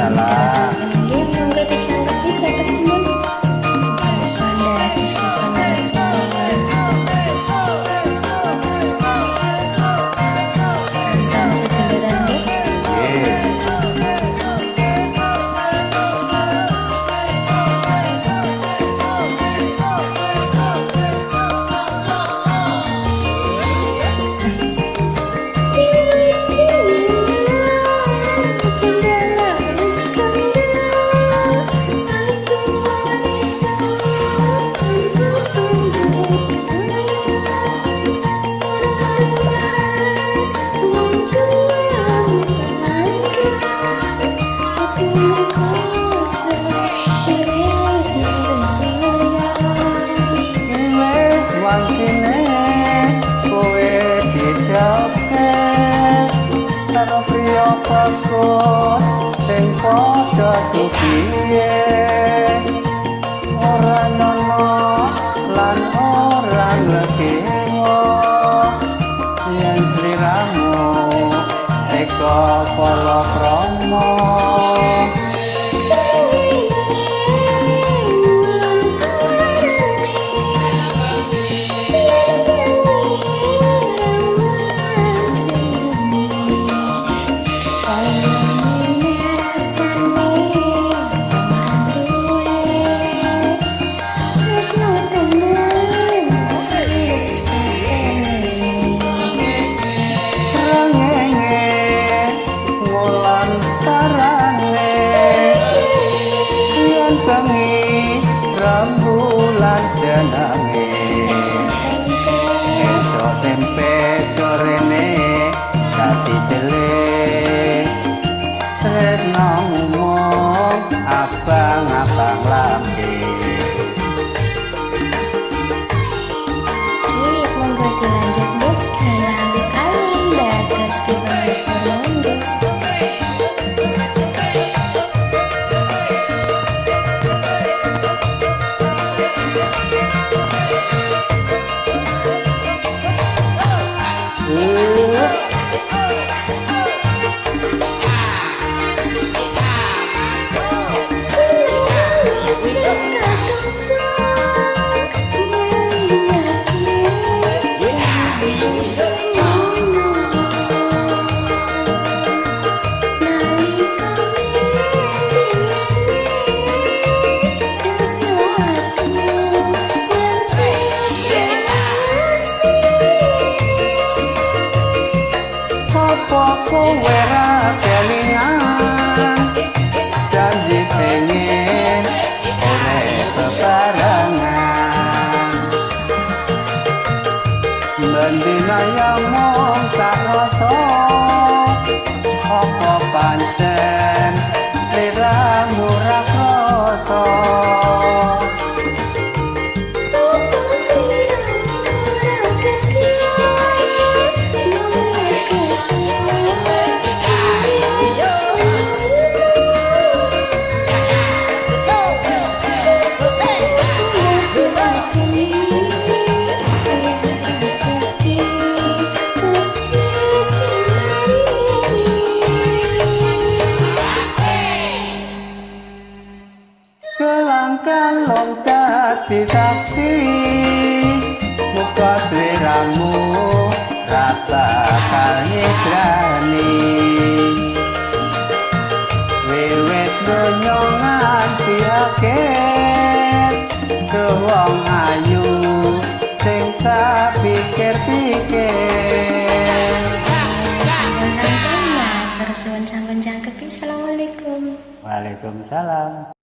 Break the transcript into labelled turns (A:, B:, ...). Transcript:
A: Waalaikumsalam.
B: Monggo dicangkepi caket semua.
A: Karo priya bagus sing padha suciye ora nono lan ora lekewo yen sliramu teka palakrama. Rembulan jenenge esok tempe sorene dadi jelek tresno umum abang-abang lambe
B: Sweet, monggo dilanjut Bu. Kalian kalian dados gimana monggo.
A: Kowe ra kelingan janji pengen oleh bebarengan mendina yang mong tak rasa apa pancen sliramu ra krasa. Kelangkan dadi saksi muga sliramu ra bakal nyedrani wiwit donya nganti akhir wong ayu sing tak pikir-pikir.
B: Terus suwun sampun cangkepi. Assalamualaikum.
A: Waalaikumsalam.